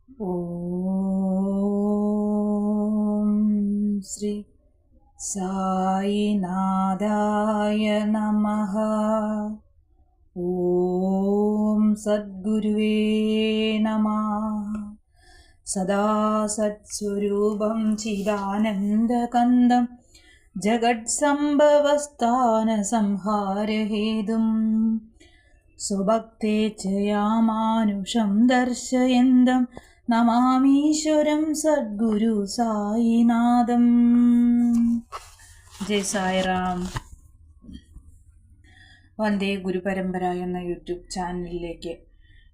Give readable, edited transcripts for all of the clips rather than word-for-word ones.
ഓം ശ്രീ സായിനാഥായ നമഃ. ഓം സദ്ഗുരുവേ നമഃ. സദാസത്സ്വരൂപം ചിദാനന്ദകന്ദം ജഗത്സംഭവസ്ഥാനസംഹാരഹേതും സ്വഭക്തേച്ഛയാമാനുഷം ദർശയന്തം നമാമീശ്വരം സദ്ഗുരു സായിനാഥം. ജയ് സായിറാം. വന്ദേ ഗുരുപരമ്പര എന്ന യൂട്യൂബ് ചാനലിലേക്ക്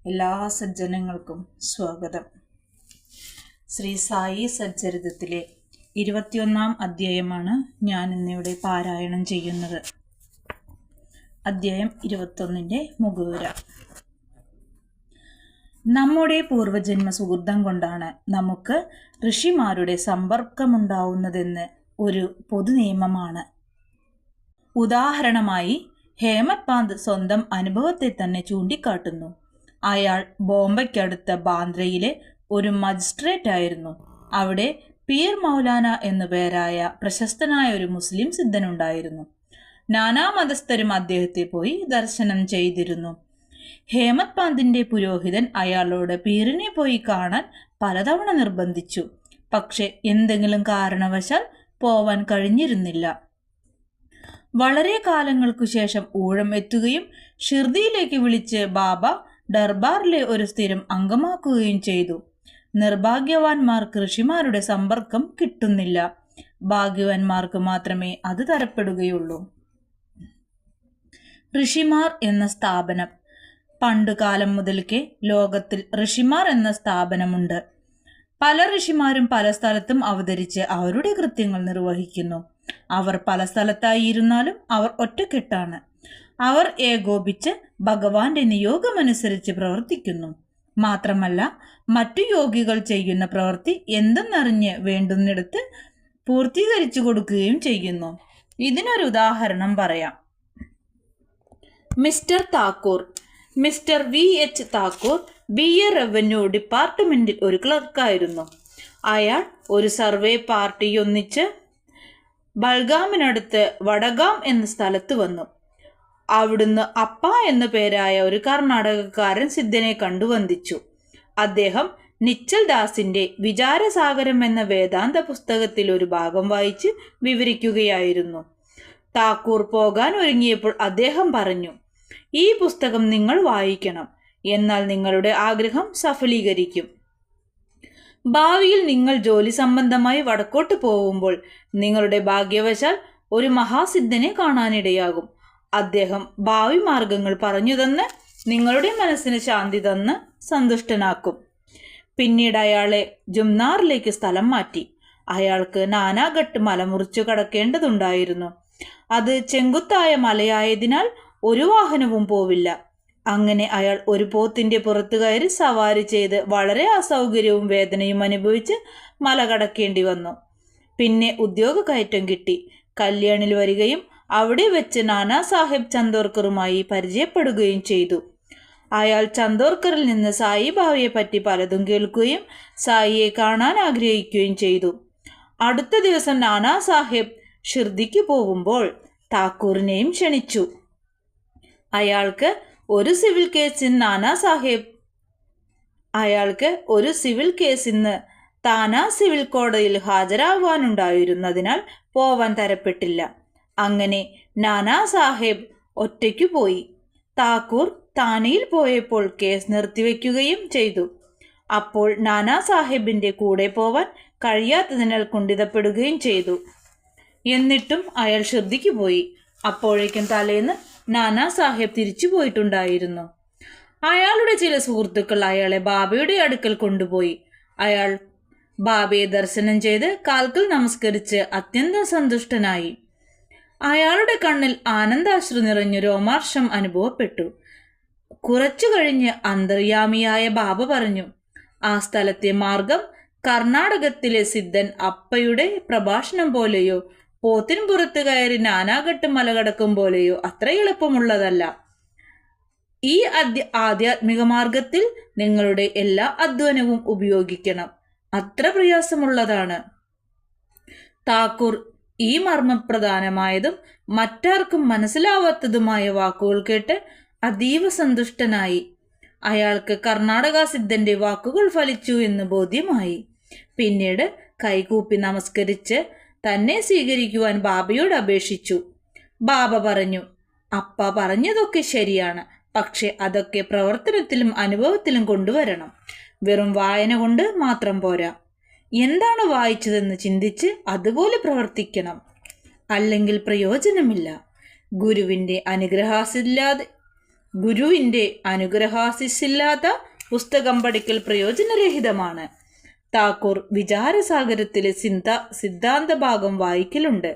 എല്ലാ സജ്ജനങ്ങൾക്കും സ്വാഗതം. ശ്രീ സായി സച്ചരിതത്തിലെ 21-ാം അധ്യായമാണ് ഞാൻ ഇന്നിവിടെ പാരായണം ചെയ്യുന്നത്. അധ്യായം 21-ന്റെ മുഖവുര. നമ്മുടെ പൂർവജന്മ സുഹൃതം കൊണ്ടാണ് നമുക്ക് ഋഷിമാരുടെ സമ്പർക്കമുണ്ടാവുന്നതെന്ന് ഒരു പൊതു നിയമമാണ്. ഉദാഹരണമായി ഹേമത് പാന്ത് സ്വന്തം അനുഭവത്തെ തന്നെ ചൂണ്ടിക്കാട്ടുന്നു. അയാൾ ബോംബെക്കടുത്ത ബാന്ദ്രയിലെ ഒരു മജിസ്ട്രേറ്റ് ആയിരുന്നു. അവിടെ പീർ മൗലാന എന്നു പേരായ പ്രശസ്തനായ ഒരു മുസ്ലിം സിദ്ധനുണ്ടായിരുന്നു. നാനാ മതസ്ഥരും അദ്ദേഹത്തെ പോയി ദർശനം ചെയ്തിരുന്നു. ഹേമത് പാന്തിന്റെ പുരോഹിതൻ അയാളോട് പീറിനെ പോയി കാണാൻ പലതവണ നിർബന്ധിച്ചു. പക്ഷെ എന്തെങ്കിലും കാരണവശാൽ പോവാൻ കഴിഞ്ഞിരുന്നില്ല. വളരെ കാലങ്ങൾക്കു ശേഷം ഊഴം എത്തുകയും ഷിർദിയിലേക്ക് വിളിച്ച് ബാബ ദർബാറിലെ ഒരു സ്ഥിരം അംഗമാക്കുകയും ചെയ്തു. നിർഭാഗ്യവാന്മാർക്ക് ഋഷിമാരുടെ സമ്പർക്കം കിട്ടുന്നില്ല. ഭാഗ്യവാന്മാർക്ക് മാത്രമേ അത് തരപ്പെടുകയുള്ളൂ. ഋഷിമാർ എന്ന സ്ഥാപനം. പണ്ടുകാലം മുതൽക്കേ ലോകത്തിൽ ഋഷിമാർ എന്ന സ്ഥാപനമുണ്ട്. പല ഋഷിമാരും പല സ്ഥലത്തും അവതരിച്ച് അവരുടെ കൃത്യങ്ങൾ നിർവഹിക്കുന്നു. അവർ പല സ്ഥലത്തായിരുന്നാലും അവർ ഒറ്റക്കെട്ടാണ്. അവർ ഏകോപിച്ച് ഭഗവാന്റെ നിയോഗമനുസരിച്ച് പ്രവർത്തിക്കുന്നു. മാത്രമല്ല, മറ്റു യോഗികൾ ചെയ്യുന്ന പ്രവൃത്തി എന്തെന്നറിഞ്ഞ് വേണ്ടുന്നിടത്ത് പൂർത്തീകരിച്ചു കൊടുക്കുകയും ചെയ്യുന്നു. ഇതിനൊരു ഉദാഹരണം പറയാം. Mister Thakur, mister VH Thakur BA revenue ഡിപ്പാർട്ട്മെന്റിൽ ഒരു ക്ലർക്കായിരുന്നു. അയാൾ ഒരു സർവേ പാർട്ടി ഒന്നിച്ച് ബൽഗാമിനടുത്ത് വഡഗാം എന്ന സ്ഥലത്ത് വന്നു. അവിടുന്ന് അപ്പ എന്നു പേരായ ഒരു കർണാടകക്കാരൻ സിദ്ധനെ കണ്ടുവന്ദിച്ചു. അദ്ദേഹം നിശ്ചൽ ദാസിന്റെ വിചാരസാഗരം എന്ന വേദാന്ത പുസ്തകത്തിൽ ഒരു ഭാഗം വായിച്ച് വിവരിക്കുകയായിരുന്നു. താക്കൂർ പോകാൻ ഒരുങ്ങിയപ്പോൾ അദ്ദേഹം പറഞ്ഞു, ഈ പുസ്തകം നിങ്ങൾ വായിക്കണം. എന്നാൽ നിങ്ങളുടെ ആഗ്രഹം സഫലീകരിക്കും. ഭാവിയിൽ നിങ്ങൾ ജോലി സംബന്ധമായി വടക്കോട്ട് പോകുമ്പോൾ നിങ്ങളുടെ ഭാഗ്യവശാൽ ഒരു മഹാസിദ്ധനെ കാണാനിടയാകും. അദ്ദേഹം ഭാവി മാർഗങ്ങൾ പറഞ്ഞു തന്ന് നിങ്ങളുടെ മനസ്സിന് ശാന്തി തന്ന് സന്തുഷ്ടനാക്കും. പിന്നീട് അയാളെ ജുംനാറിലേക്ക് സ്ഥലം മാറ്റി. അയാൾക്ക് നാനാഘട്ട് മല മുറിച്ചു കടക്കേണ്ടതുണ്ടായിരുന്നു. അത് ചെങ്കുത്തായ മലയായതിനാൽ ഒരു വാഹനവും പോവില്ല. അങ്ങനെ അയാൾ ഒരു പോത്തിന്റെ പുറത്തു കയറി സവാരി ചെയ്ത് വളരെ അസൗകര്യവും വേദനയും അനുഭവിച്ച് മല കടക്കേണ്ടി വന്നു. പിന്നെ ഉദ്യോഗ കയറ്റം കിട്ടി. കല്യാണിൽ വരികയും അവിടെ വെച്ച് നാനാ സാഹിബ് ചന്ദോർക്കറുമായി പരിചയപ്പെടുകയും ചെയ്തു. അയാൾ ചന്ദോർക്കറിൽ നിന്ന് സായി ബാവയെ പറ്റി പലതും കേൾക്കുകയും സായിയെ കാണാൻ ആഗ്രഹിക്കുകയും ചെയ്തു. അടുത്ത ദിവസം നാനാ സാഹിബ് ഷിർദിക്ക് പോകുമ്പോൾ താക്കൂറിനെയും ക്ഷണിച്ചു. അയാൾക്ക് ഒരു സിവിൽ കേസിന്ന് താനാ സിവിൽ കോടതിയിൽ ഹാജരാവാനുണ്ടായിരുന്നതിനാൽ പോവാൻ തരപ്പെട്ടില്ല. അങ്ങനെ നാനാ സാഹിബ് ഒറ്റയ്ക്കു പോയി. താക്കൂർ താനയിൽ പോയപ്പോൾ കേസ് നിർത്തിവെക്കുകയും ചെയ്തു. അപ്പോൾ നാനാ സാഹിബിന്റെ കൂടെ പോവാൻ കഴിയാത്തതിനാൽ കുണ്ഠിതപ്പെടുകയും ചെയ്തു. എന്നിട്ടും അയാൾ ഷിർദിക്ക് പോയി. അപ്പോഴേക്കും തലേന്ന് നാനാ സാഹിബ് തിരിച്ചു പോയിട്ടുണ്ടായിരുന്നു. അയാളുടെ ചില സുഹൃത്തുക്കൾ അയാളെ ബാബയുടെ അടുക്കൽ കൊണ്ടുപോയി. അയാൾ ബാബയെ ദർശനം ചെയ്ത് കാൽക്കൽ നമസ്കരിച്ച് അത്യന്തം സന്തുഷ്ടനായി. അയാളുടെ കണ്ണിൽ ആനന്ദാശ്രു നിറഞ്ഞു രോമാർഷം അനുഭവപ്പെട്ടു. കുറച്ചു കഴിഞ്ഞ് അന്തർയാമിയായ ബാബ പറഞ്ഞു, ആ സ്ഥലത്തെ മാർഗം കർണാടകത്തിലെ സിദ്ധൻ അപ്പയുടെ പ്രഭാഷണം പോലെയോ പോത്തിൻ പുറത്ത് കയറി നാനാഘട്ട് മല കടക്കും പോലെയോ അത്ര എളുപ്പമുള്ളതല്ല. ഈ ആധ്യാത്മിക മാർഗത്തിൽ നിങ്ങളുടെ എല്ലാ അധ്വാനവും ഉപയോഗിക്കണം. അത്ര പ്രയാസമുള്ളതാണ്. താക്കൂർ ഈ മർമ്മപ്രധാനമായതും മറ്റാർക്കും മനസ്സിലാവാത്തതുമായ വാക്കുകൾ കേട്ട് അതീവ സന്തുഷ്ടനായി. അയാൾക്ക് കർണാടക സിദ്ധന്റെ വാക്കുകൾ ഫലിച്ചു എന്ന് ബോധ്യമായി. പിന്നീട് കൈകൂപ്പി നമസ്കരിച്ച് തന്നെ സ്വീകരിക്കുവാൻ ബാബയോട് അപേക്ഷിച്ചു. ബാബ പറഞ്ഞു, അപ്പ പറഞ്ഞതൊക്കെ ശരിയാണ്, പക്ഷെ അതൊക്കെ പ്രവർത്തനത്തിലും അനുഭവത്തിലും കൊണ്ടുവരണം. വെറും വായന കൊണ്ട് മാത്രം പോരാ. എന്താണ് വായിച്ചതെന്ന് ചിന്തിച്ച് അതുപോലെ പ്രവർത്തിക്കണം. അല്ലെങ്കിൽ പ്രയോജനമില്ല. ഗുരുവിൻ്റെ അനുഗ്രഹാസില്ലാത്ത പുസ്തകം പഠിക്കൽ പ്രയോജനരഹിതമാണ്. താക്കൂർ വിചാരസാഗരത്തിലെ സിദ്ധാന്ത ഭാഗം വായിക്കലുണ്ട്.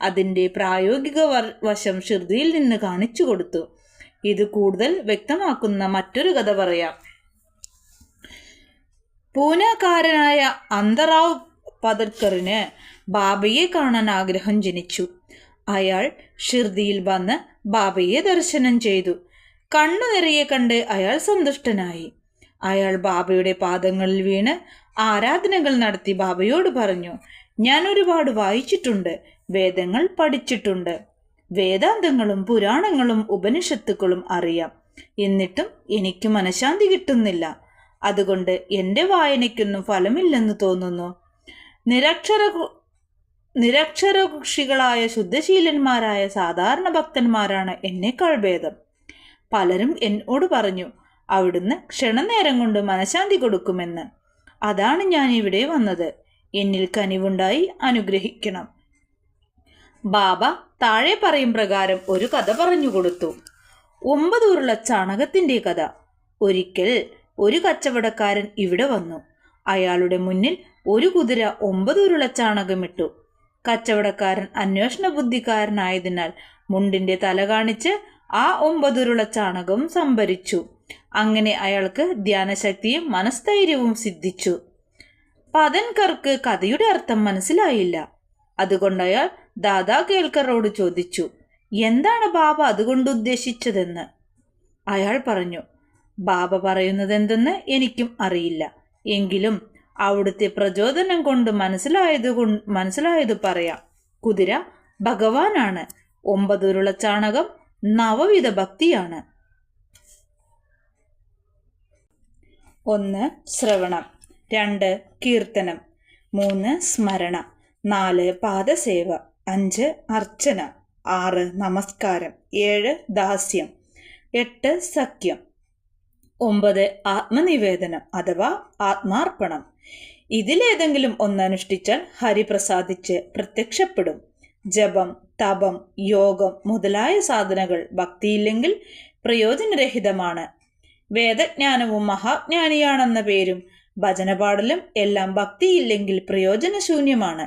അതിൻ്റെ പ്രായോഗിക വശം ഷിർദിയിൽ നിന്ന് കാണിച്ചു കൊടുത്തു. ഇത് കൂടുതൽ വ്യക്തമാക്കുന്ന മറ്റൊരു കഥ പറയാം. പൂനെക്കാരനായ അന്തറാവ് പദർക്കറിന് ബാബയെ കാണാൻ ആഗ്രഹം ജനിച്ചു. അയാൾ ഷിർദിയിൽ വന്ന് ബാബയെ ദർശനം ചെയ്തു. കണ്ണു നിറയെ കണ്ട് അയാൾ സന്തുഷ്ടനായി. അയാൾ ബാബയുടെ പാദങ്ങളിൽ വീണ് ആരാധനകൾ നടത്തി ബാബയോട് പറഞ്ഞു, ഞാൻ ഒരുപാട് വായിച്ചിട്ടുണ്ട്, വേദങ്ങൾ പഠിച്ചിട്ടുണ്ട്, വേദാന്തങ്ങളും പുരാണങ്ങളും ഉപനിഷത്തുക്കളും അറിയാം. എന്നിട്ടും എനിക്ക് മനഃശാന്തി കിട്ടുന്നില്ല. അതുകൊണ്ട് എൻ്റെ വായനയ്ക്കൊന്നും ഫലമില്ലെന്ന് തോന്നുന്നു. നിരക്ഷരകുഷികളായ ശുദ്ധശീലന്മാരായ സാധാരണ ഭക്തന്മാരാണ് എന്നേക്കാൾ ഭേദം. പലരും എന്നോട് പറഞ്ഞു, അവിടുന്ന് ക്ഷണനേരം കൊണ്ട് മനഃശാന്തി കൊടുക്കുമെന്ന്. അതാണ് ഞാൻ ഇവിടെ വന്നത്. എന്നിൽ കനിവുണ്ടായി അനുഗ്രഹിക്കണം. ബാബ താഴെ പറയും പ്രകാരം ഒരു കഥ പറഞ്ഞുകൊടുത്തു. 9 ഉരുള ചാണകത്തിൻ്റെ കഥ. ഒരിക്കൽ ഒരു കച്ചവടക്കാരൻ ഇവിടെ വന്നു. അയാളുടെ മുന്നിൽ ഒരു കുതിര 9 ഉരുള ചാണകമിട്ടു. കച്ചവടക്കാരൻ അന്വേഷണ ബുദ്ധിക്കാരനായതിനാൽ മുണ്ടിൻ്റെ തല കാണിച്ച് ആ 9 ഉരുള ചാണകവും സംഭരിച്ചു. അങ്ങനെ അയാൾക്ക് ധ്യാനശക്തിയും മനസ്ഥൈര്യവും സിദ്ധിച്ചു. പതൻകർക്ക് കഥയുടെ അർത്ഥം മനസ്സിലായില്ല. അതുകൊണ്ട് അയാൾ ദാദാ കേൽക്കറോട് ചോദിച്ചു, എന്താണ് ബാബ അതുകൊണ്ട് ഉദ്ദേശിച്ചതെന്ന്. അയാൾ പറഞ്ഞു, ബാബ പറയുന്നതെന്തെന്ന് എനിക്കും അറിയില്ല, എങ്കിലും അവിടുത്തെ പ്രചോദനം കൊണ്ട് മനസ്സിലായത് പറയാം. കുതിര ഭഗവാനാണ്. 9 ഉരുള ചാണകം നവവിധ ഭക്തിയാണ്. 1 ശ്രവണം, 2 കീർത്തനം, 3 സ്മരണ, 4 പാദസേവ, 5 അർച്ചന, 6 നമസ്കാരം, 7 ദാസ്യം, 8 സഖ്യം, 9 ആത്മനിവേദനം അഥവാ ആത്മാർപ്പണം. ഇതിലേതെങ്കിലും ഒന്നനുഷ്ഠിച്ചാൽ ഹരി പ്രസാദിച്ച് പ്രത്യക്ഷപ്പെടും. ജപം, തപം, യോഗം മുതലായ സാധനകൾ ഭക്തിയില്ലെങ്കിൽ പ്രയോജനരഹിതമാണ്. വേദജ്ഞാനവും മഹാജ്ഞാനിയാണെന്ന പേരും ഭജനപാടലും എല്ലാം ഭക്തിയില്ലെങ്കിൽ പ്രയോജനശൂന്യമാണ്.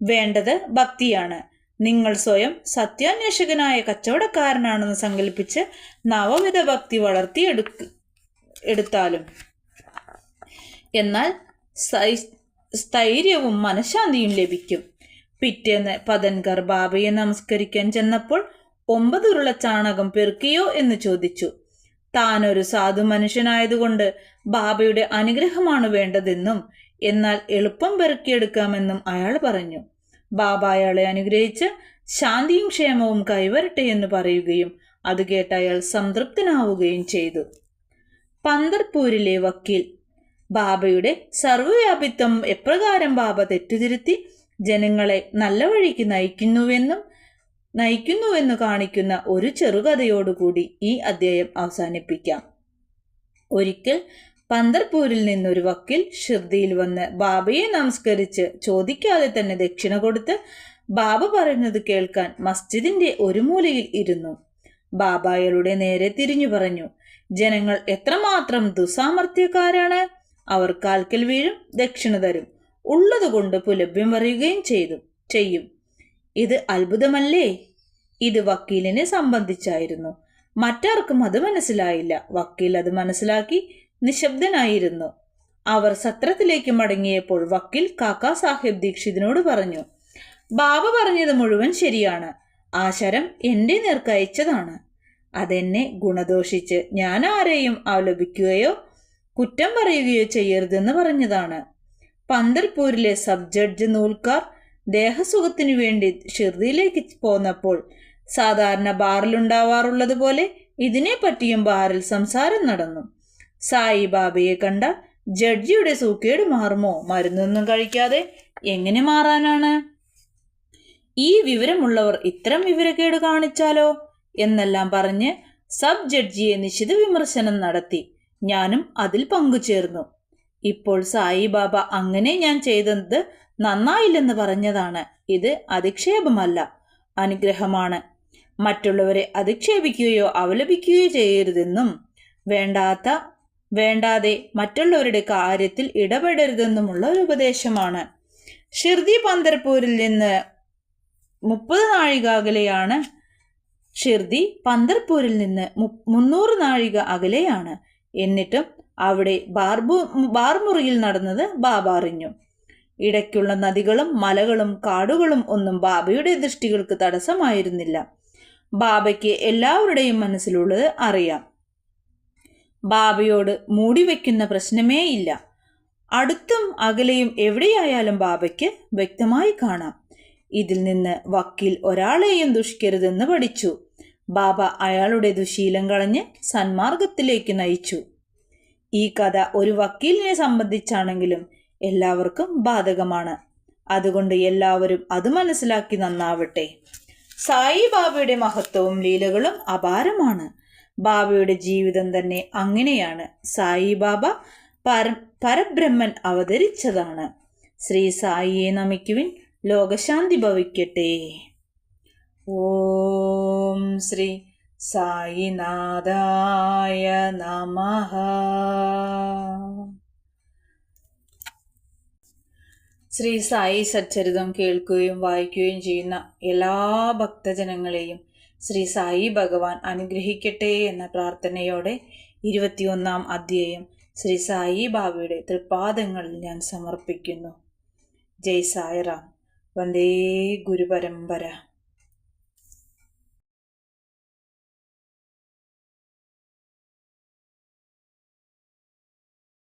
വേണ്ടത് ഭക്തിയാണ്. നിങ്ങൾ സ്വയം സത്യാന്വേഷകനായ കച്ചവടക്കാരനാണെന്ന് സങ്കല്പിച്ച് നവവിധ ഭക്തി വളർത്തിയെടുത്താലും എന്നാൽ സ്ഥൈര്യവും മനഃശാന്തിയും ലഭിക്കും. പിറ്റേന്ന് പതൻകർ ബാബയെ നമസ്കരിക്കാൻ ചെന്നപ്പോൾ 9 ഉരുള ചാണകം പെറുക്കിയോ എന്ന് ചോദിച്ചു. താനൊരു സാധു മനുഷ്യനായതുകൊണ്ട് ബാബയുടെ അനുഗ്രഹമാണ് വേണ്ടതെന്നും എന്നാൽ എളുപ്പം പെറുക്കിയെടുക്കാമെന്നും അയാൾ പറഞ്ഞു. ബാബ അയാളെ അനുഗ്രഹിച്ച് ശാന്തിയും ക്ഷേമവും കൈവരട്ടെ എന്ന് പറയുകയും അത് കേട്ട് അയാൾ സംതൃപ്തനാവുകയും ചെയ്തു. പന്തർപൂരിലെ വക്കീൽ. ബാബയുടെ സർവ്വവ്യാപിത്വം എപ്രകാരം ബാബ തെറ്റുതിരുത്തി ജനങ്ങളെ നല്ല വഴിക്ക് നയിക്കുന്നുവെന്ന് കാണിക്കുന്ന ഒരു ചെറുകഥയോടുകൂടി ഈ അധ്യായം അവസാനിപ്പിക്കാം. ഒരിക്കൽ പന്തർപൂരിൽ നിന്നൊരു വക്കീൽ ഷിർദിയിൽ വന്ന് ബാബയെ നമസ്കരിച്ച് ചോദിക്കാതെ തന്നെ ദക്ഷിണ കൊടുത്ത് ബാബ പറയുന്നത് കേൾക്കാൻ മസ്ജിദിന്റെ ഒരു മൂലയിൽ ഇരുന്നു. ബാബ അയാളുടെ നേരെ തിരിഞ്ഞു പറഞ്ഞു, ജനങ്ങൾ എത്രമാത്രം ദുസാമർത്ഥ്യക്കാരാണ്. അവർ കാൽക്കൽ വീഴും, ദക്ഷിണ തരും, ഉള്ളതുകൊണ്ട് പുലഭ്യം പറയുകയും ചെയ്യും. ഇത് അത്ഭുതമല്ലേ? ഇത് വക്കീലിനെ സംബന്ധിച്ചായിരുന്നു. മറ്റാർക്കും അത് മനസ്സിലായില്ല. വക്കീൽ അത് മനസ്സിലാക്കി നിശബ്ദനായിരുന്നു. അവർ സത്രത്തിലേക്ക് മടങ്ങിയപ്പോൾ വക്കീൽ കാക്കാ സാഹേബ് ദീക്ഷിതിനോട് പറഞ്ഞു, ബാബ പറഞ്ഞത് മുഴുവൻ ശരിയാണ്. ആ ശരം എൻ്റെ നേർക്ക് അയച്ചതാണ്. അതെന്നെ ഗുണദോഷിച്ച് ഞാൻ ആരെയും അവലപിക്കുകയോ കുറ്റം പറയുകയോ ചെയ്യരുതെന്ന് പറഞ്ഞതാണ്. പന്തർപൂരിലെ സബ് ജഡ്ജ് നൂൽക്കാർ ദേഹസുഖത്തിനു വേണ്ടി ഷിർദിയിലേക്ക് പോന്നപ്പോൾ സാധാരണ ബാറിലുണ്ടാവാറുള്ളത് പോലെ ഇതിനെപ്പറ്റിയും ബാറിൽ സംസാരം നടന്നു. സായിബാബയെ കണ്ട ജഡ്ജിയുടെ സൂക്കേട് മാറുമോ? മരുന്നൊന്നും കഴിക്കാതെ എങ്ങനെ മാറാനാണ്? ഈ വിവരമുള്ളവർ ഇത്തരം വിവരക്കേട് കാണിച്ചാലോ എന്നെല്ലാം പറഞ്ഞ് സബ് ജഡ്ജിയെ നിശിത വിമർശനം നടത്തി. ഞാനും അതിൽ പങ്കുചേർന്നു. ഇപ്പോൾ സായിബാബ അങ്ങനെ ഞാൻ ചെയ്തത് നന്നായില്ലെന്ന് പറഞ്ഞതാണ്. ഇത് അധിക്ഷേപമല്ല, അനുഗ്രഹമാണ്. മറ്റുള്ളവരെ അധിക്ഷേപിക്കുകയോ അവലപിക്കുകയോ ചെയ്യരുതെന്നും വേണ്ടാതെ മറ്റുള്ളവരുടെ കാര്യത്തിൽ ഇടപെടരുതെന്നുമുള്ള ഒരു ഉപദേശമാണ്. ഷിർദി പന്തർപൂരിൽ നിന്ന് 30 നാഴിക അകലെയാണ്. ഷിർദി പന്തർപൂരിൽ നിന്ന് 300 നാഴിക അകലെയാണ്. എന്നിട്ടും അവിടെ ബാർമുറിയിൽ നടന്നത് ബാബ അറിഞ്ഞു. ഇടയ്ക്കുള്ള നദികളും മലകളും കാടുകളും ഒന്നും ബാബയുടെ ദൃഷ്ടികൾക്ക് തടസ്സമായിരുന്നില്ല. ബാബയ്ക്ക് എല്ലാവരുടെയും മനസ്സിലുള്ളത് അറിയാം. ബാബയോട് മൂടിവെക്കുന്ന പ്രശ്നമേ ഇല്ല. അടുത്തും അകലെയും എവിടെയായാലും ബാബയ്ക്ക് വ്യക്തമായി കാണാം. ഇതിൽ നിന്ന് വക്കീൽ ഒരാളെയും ദുഷിക്കരുതെന്ന് പഠിച്ചു. ബാബ അയാളുടെ ദുശീലം കളഞ്ഞ് സന്മാർഗത്തിലേക്ക് നയിച്ചു. ഈ കഥ ഒരു വക്കീലിനെ സംബന്ധിച്ചാണെങ്കിലും എല്ലാവർക്കും ബാധകമാണ്. അതുകൊണ്ട് എല്ലാവരും അത് മനസ്സിലാക്കി നന്നാവട്ടെ. സായിബാബയുടെ മഹത്വവും ലീലകളും അപാരമാണ്. ബാബയുടെ ജീവിതം തന്നെ അങ്ങനെയാണ്. സായിബാബ പരബ്രഹ്മൻ അവതരിച്ചതാണ്. ശ്രീ സായിയെ നമിക്കുവിൻ. ലോകശാന്തി ഭവിക്കട്ടെ. ഓം ശ്രീ സായിനാഥായ നമഃ. ശ്രീ സായി സച്ചരിതം കേൾക്കുകയും വായിക്കുകയും ചെയ്യുന്ന എല്ലാ ഭക്തജനങ്ങളെയും ശ്രീ സായി ഭഗവാൻ അനുഗ്രഹിക്കട്ടെ എന്ന പ്രാർത്ഥനയോടെ 21-ാം അധ്യായം ശ്രീ സായി ബാബയുടെ തൃപാദങ്ങളിൽ ഞാൻ സമർപ്പിക്കുന്നു. ജയ് സായിറാം. വന്ദേ ഗുരുപരമ്പര.